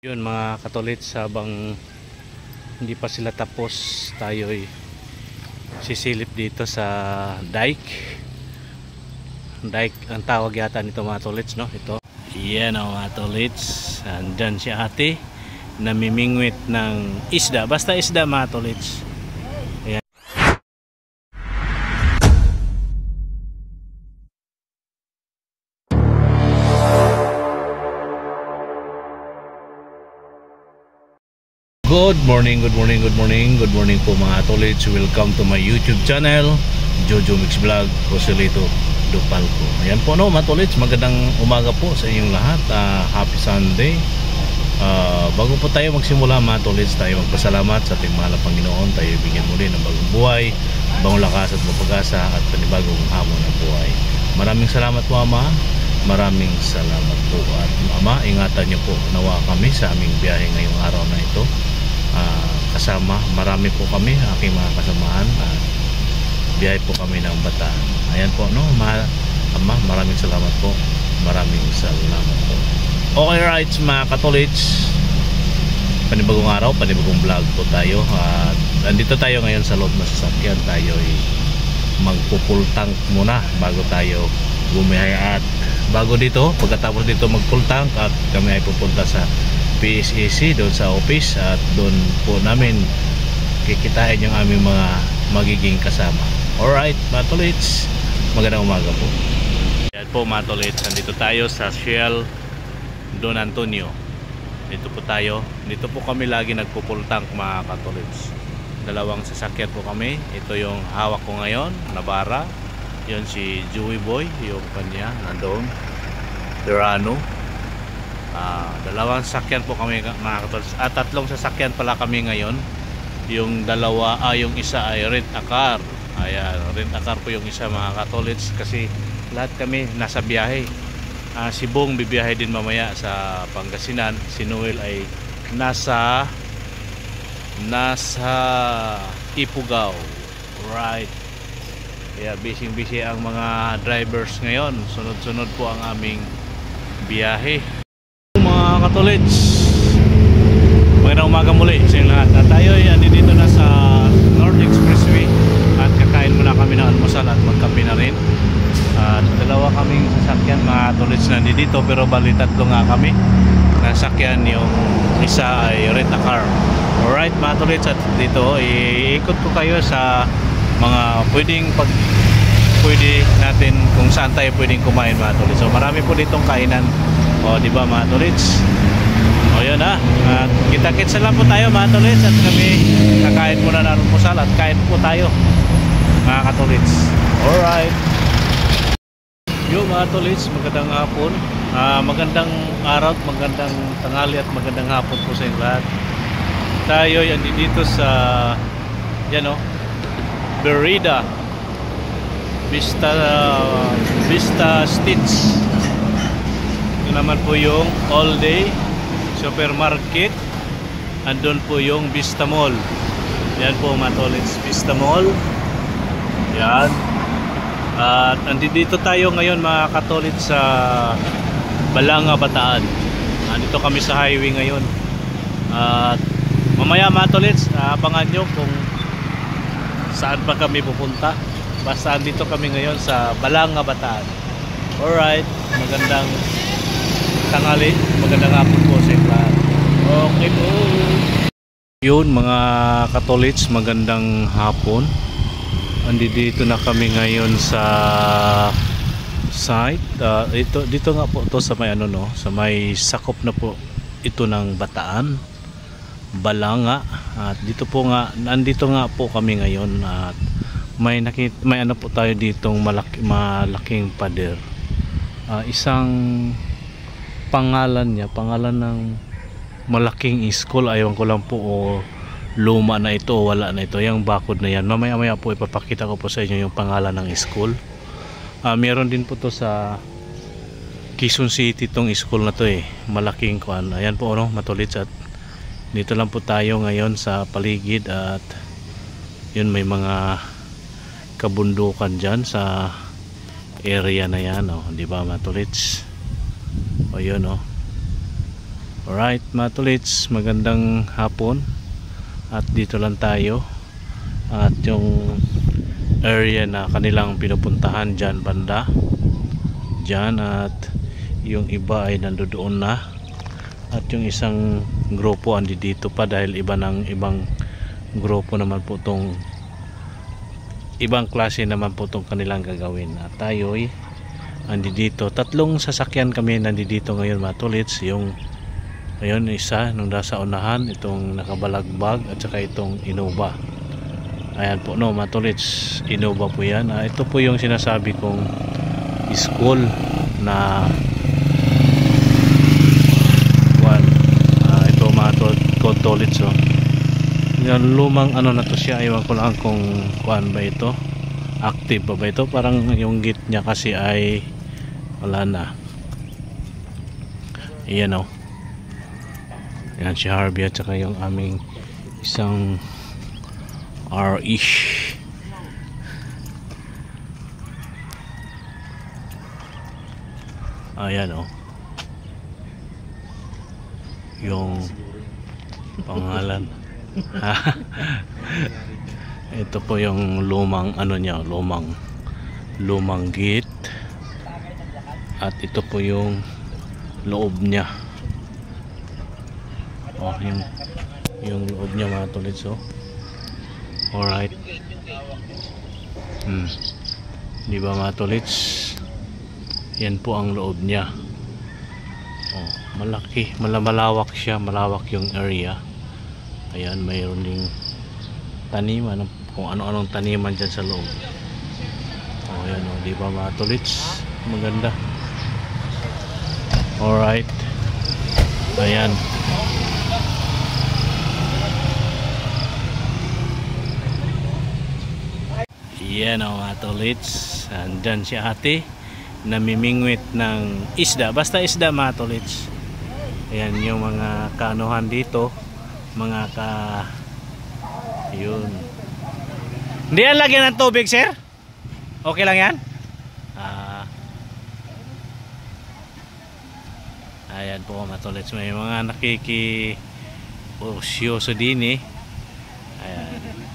Yun mga katolits, habang hindi pa sila tapos, tayo'y sisilip dito sa dike. Dike ang tawag yata nito mga tolits, no? Ito. Yan o mga tolits. Andyan si ate namimingwit ng isda. Basta isda mga tolits. Ayan. Good morning po mga tolits. Welcome to my YouTube channel, Jojo Mix Vlog, Joselito Dupalco. Ayan po no mga tolits, magandang umaga po sa inyong lahat. Happy Sunday. Bago po tayo magsimula mga tolits, tayo magpasalamat sa ating mahal na Panginoon. Tayo bigyan muli ng bagong buhay, bagong lakas at mapag-asa at panibagong hamon ng buhay. Maraming salamat po Ama. Maraming salamat po at Ama, ingatan niyo po nawa kami sa aming biyahe ngayong araw na ito. Kasama, marami po kami, aking mga kasamaan, biyahe po kami ng Bataan. Ayan po no, Ama, maraming salamat po. Maraming salamat po. Okay right mga katolits, panibagong araw, panibagong vlog po tayo. Nandito tayo ngayon sa loob ng sasakyan. Tayo ay magpo-full tank muna bago tayo bumiyahe. At bago dito, pagkatapos dito mag-full tank, at kami ay pupunta sa PSAC doon sa office, at doon po namin kikitain yung aming mga magiging kasama. Alright mga tolits, magandang umaga po. Yan po mga tolits, nandito tayo sa Shell Don Antonio. Dito po tayo, dito po kami lagi nagpo-full tank mga katolits. Dalawang sasakyan po kami. Ito yung hawak ko ngayon, Navara. Yun si Joey Boy, yung kanya nandoon, Durano. Dalawang sasakyan po kami mga katolits, at tatlong sasakyan pala kami ngayon. Yung dalawa, yung isa ay rent a car. Ayan, rent a car po yung isa mga katolits, kasi lahat kami nasa biyahe. Si Bong bibiyahe din mamaya sa Pangasinan. Si Noel ay nasa Ifugao. Right. Kaya busy ang mga drivers ngayon. Sunod-sunod po ang aming biyahe. Mga katolits, magandang umaga muli sa inyong lahat. At tayo ay andito na sa North Expressway, at kakain muna kami ng almusal at magkape na rin. Dalawa kaming sasakyan mga tolits na dito, pero bali tatlo nga kami nasakyan. Yung isa ay rent a car. Alright mga tolits, at dito iikot ko kayo sa mga pwede natin kung saan tayo pwedeng kumain mga tolits. So marami po ditong kainan, o di ba mga tolits? O yun at kita-kits lang po tayo mga tolits, at kami kakain muna ng almusal at kain po tayo mga katolits. Alright. Yo mga tolits, magandang hapon, magandang araw, magandang tanghali at magandang hapon po sa inyo lahat. Tayo ay dito sa yan o, Berida Vista Stitch. Ito naman po yung all day supermarket. Andun po yung Vista Mall. Yan po mga tolits, Vista Mall. Yan. At andito tayo ngayon mga katolits sa Balanga, Bataan. Andito kami sa highway ngayon. At mamaya mga tolits, abangan nyo kung saan pa kami pupunta. Basta andito kami ngayon sa Balanga, Bataan. Alright, magandang tanghali, magandang hapon po sa inyo lahat. Okay po. Yun mga katolits, magandang hapon. Andito na kami ngayon sa site. Dito nga po to sa may sa may sakop na po ito ng Bataan, Balanga. At dito po nga, nandito nga po kami ngayon, at may po tayo ditong malaking pader. Isang pangalan ng malaking school, ayon ko lang po o luma na ito o wala na ito, yung bakod na yan. Mamaya po ipapakita ko po sa inyo yung pangalan ng school. Meron din po to sa Quezon City tong school na to malaking kuan. Ayan po matulits, at dito lang po tayo ngayon sa paligid, at yun may mga kabundukan dyan sa area na yan, di ba matulits? O yun Alright mga tolits, magandang hapon. At dito lang tayo. At yung area na kanilang pinupuntahan dyan banda dyan, at yung iba ay nandoon na. At yung isang grupo andi dito pa dahil iba ng ibang grupo naman po tong, ibang klase naman po tong kanilang gagawin. At tayo ay andi dito. Tatlong sasakyan kami nandi dito ngayon mga tolits. Yung ayun, isa nung nasa unahan, itong nakabalagbag, at saka itong Innova. Ayan po no mga tolits, Innova po yan. Ito po yung sinasabi kong school na ito mga tolits. Yung lumang ano na to siya, iwan ko lang kung kuan ba ito, active ba ito. Parang yung gate niya kasi ay wala na. Ayan o. Yan si Harvey at saka yung aming isang R-ish. Ayan o. Yung pangalan. Ito po yung lumang ano niya, lumang gate. At ito po yung loob niya. Yung loob niya mga tolits. Alright. Di ba mga tolits? Yan po ang loob niya. Malaki, malawak siya, malawak yung area. Ayan, mayroon ding taniman, kung ano-anong taniman dyan sa loob. Ayan di ba mga tolits? Maganda. Alright. Ayan. Yan mga tolits, andyan si ate namimingwit ng isda, basta isda mga tolits. Ayan yung mga kanuhan dito, mga yun. Hindi yan lagyan ng tubig sir? Okay lang yan? Ayan po mga tolits, may mga nakiki-osyoso din Ayan.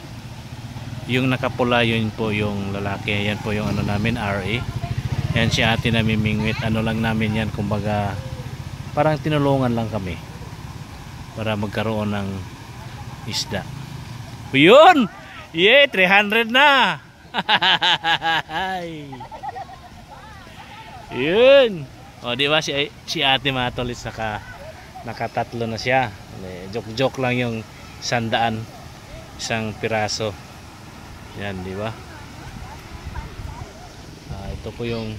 Yung nakapula yun po yung lalaki. Yan po yung ano namin, RA. Yan si ate namimingwit. Ano lang namin yan, kumbaga parang tinulungan lang kami para magkaroon ng isda. Yun! Yeah, 300 na! Yun! O diba si ate mga tolits, nakatatlo na siya. Joke lang yung 100, isang piraso. Yan, di ba? Ito po yung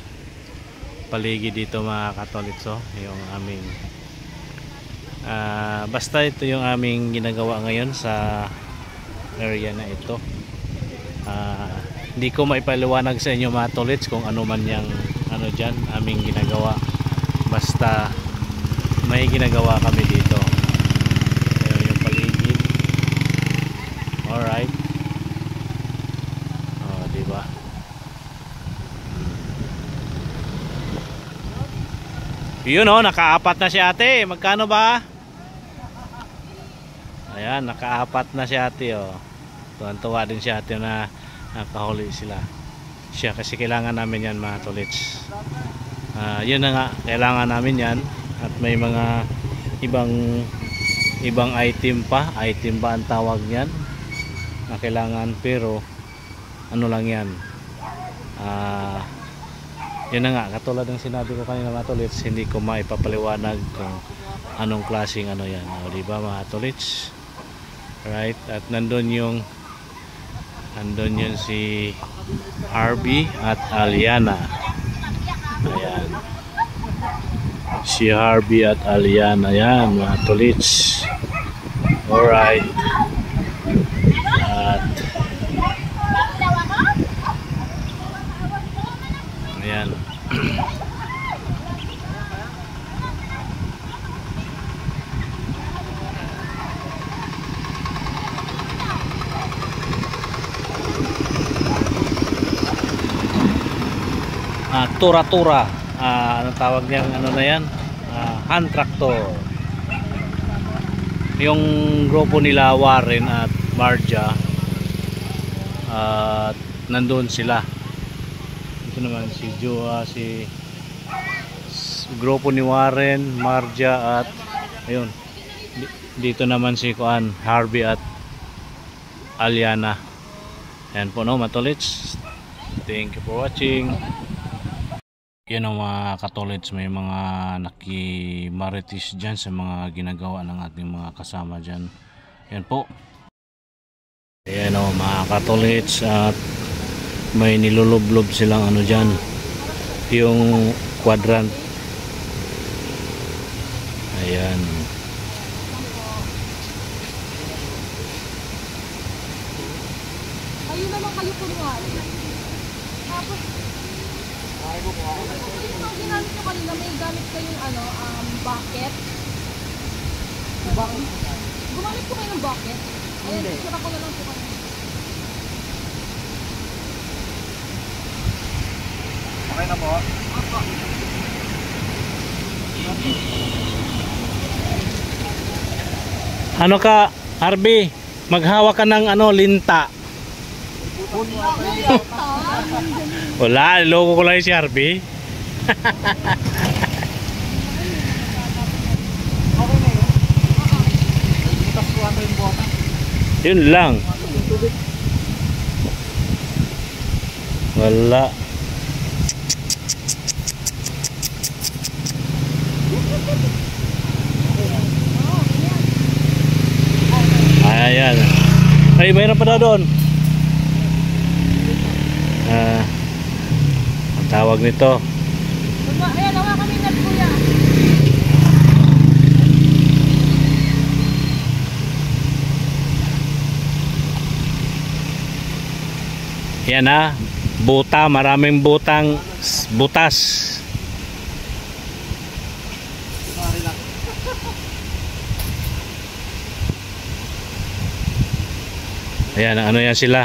paligid dito mga katolits, yung aming basta ito yung aming ginagawa ngayon sa area na ito. Hindi ko maipaliwanag sa inyo mga tolits kung ano man yung ano dyan aming ginagawa, basta may ginagawa kami dito. Ayun yung paligid. Alright. Diba? Yun nakaapat na si ate. Magkano ba? Ayan, nakaapat na si ate Tuwan-tuwa din si ate na nakahuli sila. Siya kasi kailangan namin yan mga tolits. Yun na nga, kailangan namin yan. At may mga ibang item pa. Item ba ang tawag niyan na kailangan, pero ano lang yan, yun na nga, katulad ng sinabi ko kanina mga tolits, hindi ko maipapaliwanag kung anong klaseng ano yan. Diba mga tolits? Right, at nandun yun si Harvey at Aliana. Ayan, si Harvey at Aliana yan mga tolits. Alright. At ayan. Tura-tura, anong tawag niyan, ano na yan, hand tractor. yung grupo nila Warren at Marja, at nandun sila. Ito naman si Joa, si grupo ni Warren, Marja, at ayun, dito naman si Kuan, Harvey at Aliana. Ayan po, no, matolits. Thank you for watching. Yan ang mga katolits, may mga nakimaritis dyan sa mga ginagawa ng ating mga kasama dyan. Yan po. Ayan o, mga katolits, at may nilulublob silang ano dyan, yung quadrant. Ayan. Ayun naman kayo kunwari. Tapos, ang ginamit nyo kanina, may gamit kayong ano, bucket. Gumamit ko kayo ng bucket. Ayan, sura ko na lang po kayo. Okay na po? Ako. Ano ka, Harvey? Maghawa ka ng ano, linta. Wala, loko ko lang si Harvey. Yun lang. Wala. Ayan. Ay, mayroon pa na doon. Ang tawag nito. Ayan, nawa kami na kuya. Yan ha. Buta, maraming butas. Ayan, ano yan sila,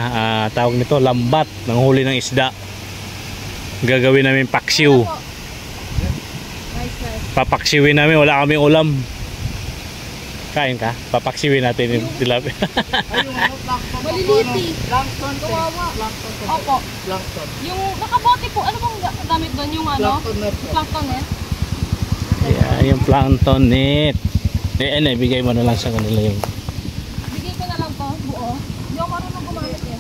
tawag nito, lambat, nanghuli ng isda. Gagawin namin paksiw. Nice. Papaksiwin namin, wala kaming ulam. Kain ka? Papaksiwin natin yung tilapia. Maliliti. Plankton. Kawawa. Plankton. Opo. Plankton. Yung nakabote po, ano bang gamit doon? Yung ano? Plankton net. Plankton net? Yeah, yung plankton net. Bigay mo na lang sa kanila yung Bigay ko na lang to, buo. Hindi ako marunong gumamit eh.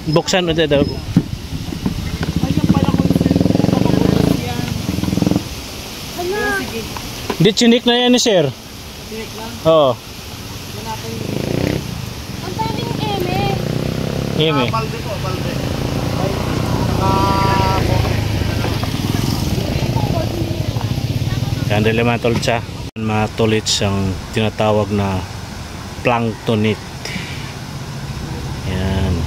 buksan ulit daw. Ayun pala ko yan. Hala! Sige. Di chinik na yan ni sir. Tinik lang. Oo. Yan natin. Ang daming eme. Hime. Balde po, balde. Yan dili mga tolitsa. Mga tolits ang tinatawag na planktonite. Yan.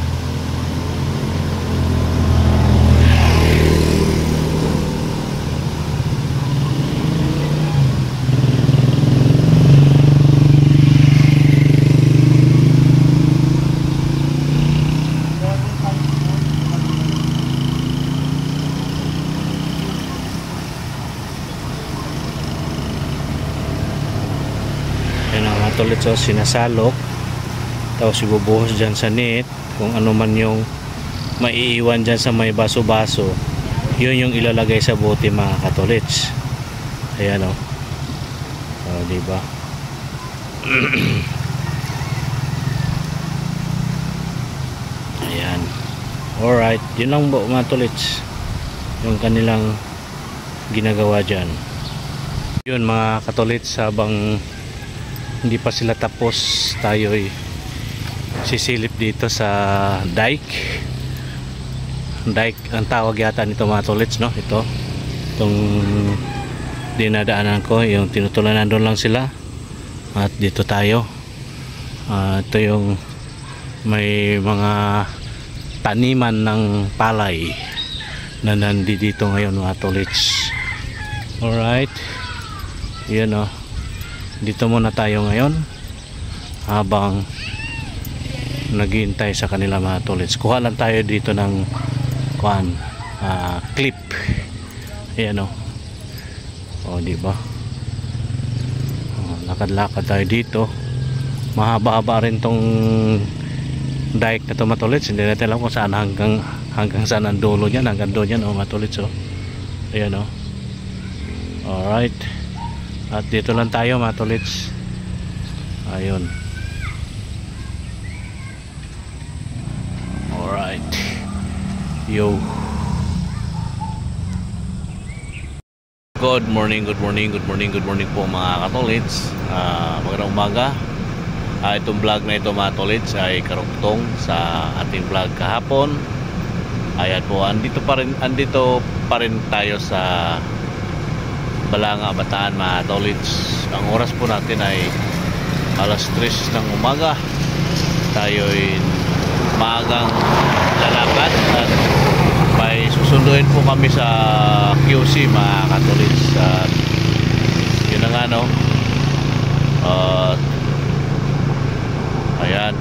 Yan ang mga tolits, so sinasalok. Tapos ibubuhos dyan sa net. Kung ano man yung maiiwan dyan sa may baso-baso, yun yung ilalagay sa bote mga katolits. Ayan o. O, diba? Ayan. Alright. Yun lang po mga tolits. Yung kanilang ginagawa dyan. Yun mga katolits, habang hindi pa sila tapos, tayo'y sisilip dito sa dike. Dike ang tawag yata nito mga tolits, no? Itong dinadaanan ko, yung tinutulanan doon lang sila, at dito tayo. Ito yung may mga taniman ng palay na nandito ngayon mga tolits. Alright, yun o. Dito muna tayo ngayon habang naghihintay sa kanila mga tolits. Kuha lang tayo dito ng clip. Ayan o. O, diba? Lakad-lakad tayo dito mahaba-haba rin tong dike na to mga tolits. Hindi natin alam kung saan hanggang saan ang dulo niyan, hanggang doon yan mga tolits. Ayan alright, at dito lang tayo mga tolits. Ayun, alright, yo. Good morning po mga katolits. Magandang umaga. Itong vlog na ito mga tolits ay karugtong sa ating vlog kahapon. Ayan po, andito pa rin tayo sa Balanga, Bataan mga tolits. Ang oras po natin ay alas 3 ng umaga. Tayo ay maagang lalakad at may susunduin po kami sa QC mga katolits. At yun na nga ayan,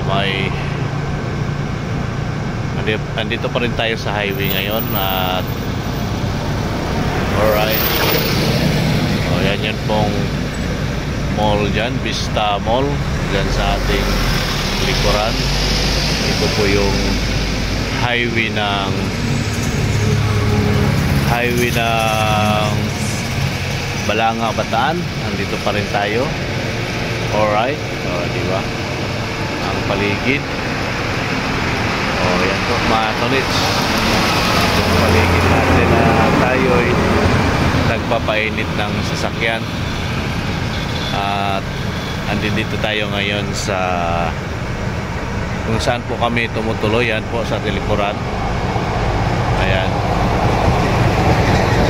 may andito pa rin tayo sa highway ngayon. At alright, yan pong mall dyan, Vista Mall dyan sa ating likuran. Ito po yung highway ng Balanga, Bataan. Nandito pa rin tayo. Alright, diba ang paligid. Yan po mga tolits, yung paligid natin na tayo ay nagpapainit ng sasakyan. At andito tayo ngayon sa kung saan po kami tumutuloy. Yan po sa likuran. Ayan,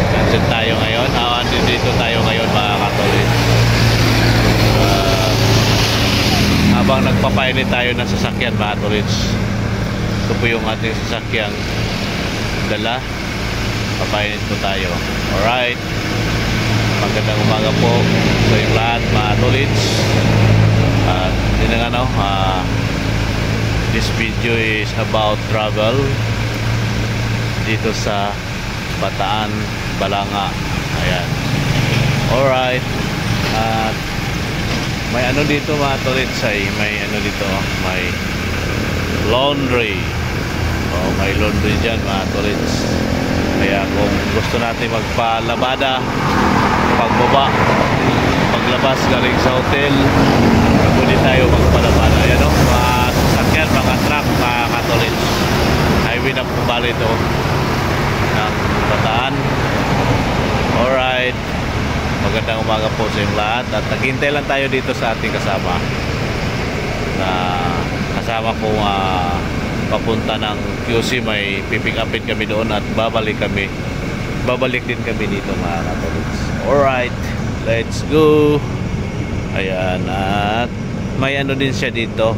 andito tayo ngayon. Andito tayo ngayon mga katolik. Habang nagpapainit tayo ng sasakyan mga katolik, ito po yung ating sasakyang dala. Papainit po tayo. Alright, magandang umaga po sa yung lahat mga katolik. At yun nga this video is about travel dito sa Bataan, Balanga. Ayan, alright. At may dito mga tolits, may dito, may laundry. May laundry dyan mga tolits. Kaya kung gusto natin magpalabada, paglabas galing sa hotel, pwede tayo magpalabada. Ayan mga sasakyan, mga truck mga katolits. Highway na po bali ito ng Bataan. Alright, magandang umaga po sa inyong lahat. At naghintay lang tayo dito sa ating kasama po papunta ng QC. May pipick upin kami doon at babalik din kami dito mga katolits. Alright, let's go. Ayan, at may din siya dito,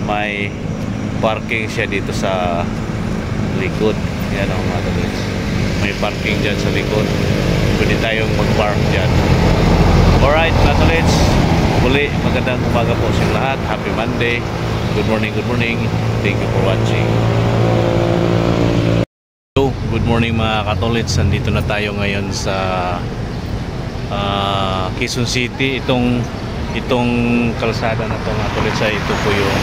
may parking siya dito sa likod. Yan mga katolits, may parking dyan sa likod. Pwede tayong mag-park dyan. Alright mga katolits, muli magandang umaga po sa lahat. Happy Monday. Good morning. Thank you for watching. Good morning mga katolits. Nandito na tayo ngayon sa Quezon City. Itong kalsada na ito mga katolits, ito po yung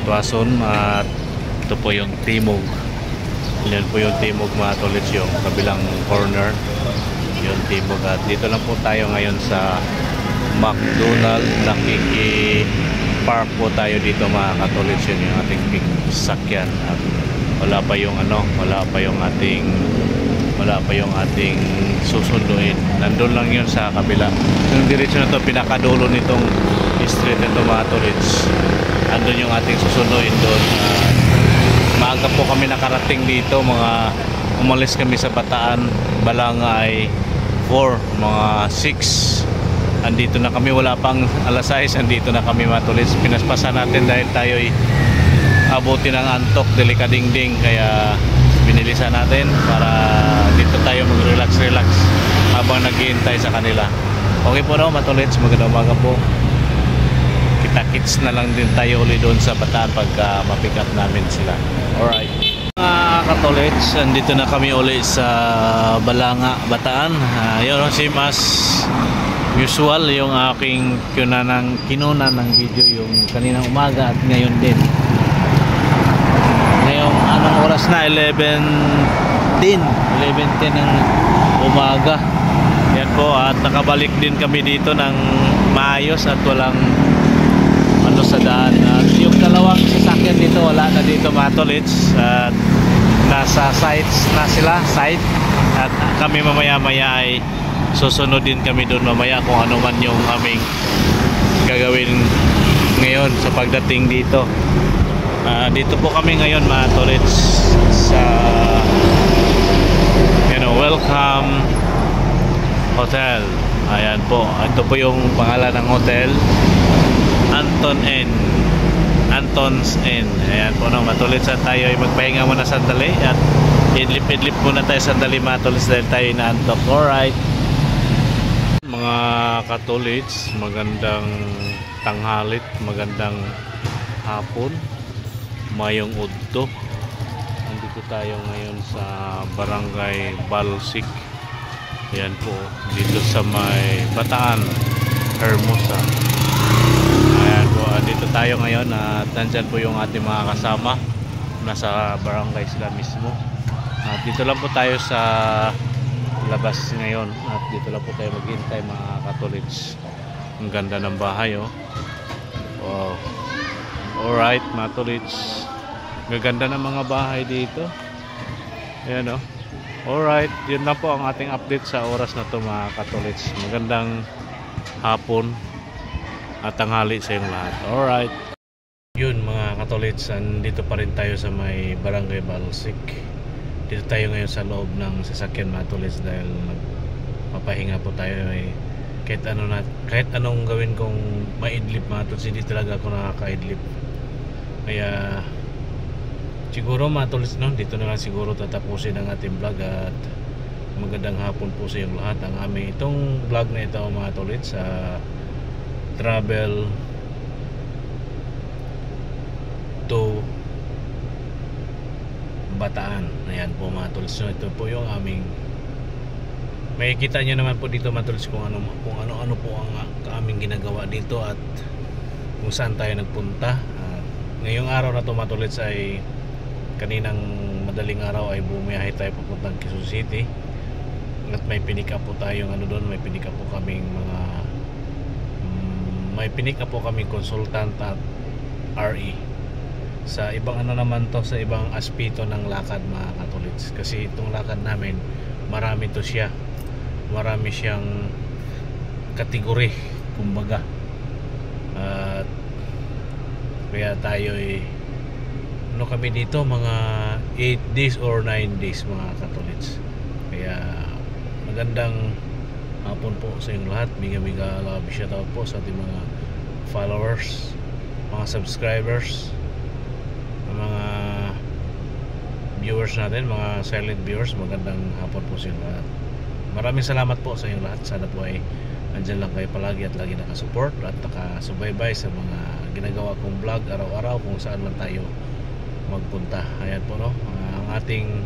Tuason at ito po yung Timog. Yan po yung Timog mga katolits, yung kabilang corner yung Timog. At dito lang po tayo ngayon sa McDonald. Nakiki-park po tayo dito mga katolits. Yun yung ating sakyan. At wala pa yung ating susunduin. Nandun lang yun sa kabila. Yung diretsyon na to, pinakadulo nitong street nito mga katolits. Andun yung ating susunduin doon. Maaga po kami nakarating dito. Umalis kami sa Bataan, Balanga ay 4, mga 6. Andito na kami, wala pang alas 6. Andito na kami mga katolits. Pinaspasan natin dahil tayo ay abutin ng antok, delikadingding. Kaya binilisan natin para dito tayo mag-relax habang naghihintay sa kanila. Okay po mga katolits, magandang umaga po. Kita-kits na lang din tayo ulit doon sa Bataan pagka mapick up namin sila. Alright mga katolits, andito na kami ulit sa Balanga, Bataan. Yun, same as usual yung aking kinunan ng video yung kaninang umaga at ngayon din. Ngayong anong oras na? 11:10 ng umaga. Yan po, at nakabalik din kami dito ng maayos at walang ano sa daan. At yung dalawang sasakyan dito wala na dito, mga tolits, at nasa sites na sila, site, at kami mamaya-maya ay susunod din kami doon mamaya kung ano man yung aming gagawin ngayon sa pagdating dito. Dito po kami ngayon, mga tolits, sa Welcome Hotel. Ayan po, ito po yung pangalan ng hotel, Anton's Inn. Ayan po, no, mga tolits, at tayo ay magpahinga muna sandali at idlip-idlip muna tayo sandali, mga tolits, dahil tayo inaantok. Alright mga katolits, magandang tanghalit, magandang hapon, mayong udto. Nandito tayo ngayon sa Barangay Balsik. Yan po, dito sa may Bataan, Hermosa. Ayan po, dito tayo ngayon at nandyan po yung ating mga kasama. Nasa barangay sila mismo. At dito lang po tayo sa labas ngayon at dito lang po tayo maghintay, mga katolits. Ang ganda ng bahay, oh. Wow. Alright, mga tolits, gaganda ng mga bahay dito. Ayan, oh. Alright, yun lang po ang ating update sa oras na to, mga katolits. Magandang hapon at tanghali sa inyong lahat. Alright, yun mga katolits, andito pa rin tayo sa may Barangay Balsik. Dito tayo ngayon sa loob ng sasakyan, mga tolits, dahil mapahinga po tayo. Kahit anong gawin kong maidlip, mga tolits, hindi talaga ako nakakaidlip. Kaya siguro, mga tolits, no, dito na lang siguro tatapusin ang ating vlog. At magandang hapon po sa inyong lahat. Ang aming itong vlog na ito, mga tolits, sa travel to Bataan. Ayan po, mga tolits, no, ito po yung aming, may kita nyo naman po dito, mga tolits, kung ano po ang aming ginagawa dito at kung saan tayo nagpunta. At ngayong araw na to, mga tolits, ay kaninang madaling araw ay bumiyahe tayo papuntang Quezon City. At may pinik up po tayong doon, may pinik up po kaming consultant at RE. Sa ibang naman to, sa ibang aspito ng lakad, mga katolits. Kasi itong lakad namin, marami siyang kategori, kumbaga. At kaya tayo ay kami dito, mga 8 days or 9 days, mga katolits. Kaya magandang hapon po sa inyong lahat. Miga love shoutout po sa ating mga followers, mga subscribers, mga viewers natin, mga silent viewers. Magandang hapon po sa inyong lahat. Maraming salamat po sa inyong lahat. Sana po ay andyan lang kayo palagi at lagi nakasupport at nakasubaybay sa mga ginagawa kong vlog araw-araw kung saan man tayo magpunta. Ayan po, no, ang ating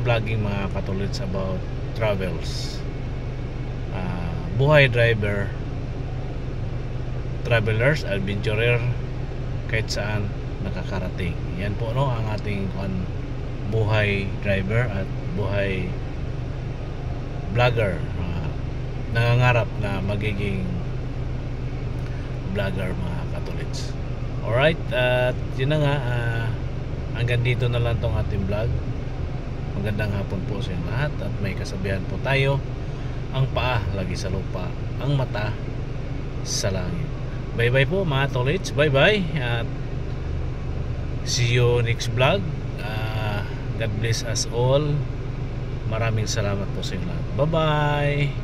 vlogging, mga katolits, about travels, buhay driver, travelers, adventurer, kahit saan nakakarating. Yan po, no, ang ating buhay driver at buhay vlogger, nangangarap na magiging vlogger, mga katolits. Alright, at yun na nga, hanggang dito na lang tong ating vlog. Magandang hapon po sa inyo lahat. At may kasabihan po tayo, ang paa lagi sa lupa, ang mata sa langit. Bye bye po, mga tolits. Bye bye, at see you next vlog. God bless us all. Maraming salamat po sa inyo lahat. Bye bye.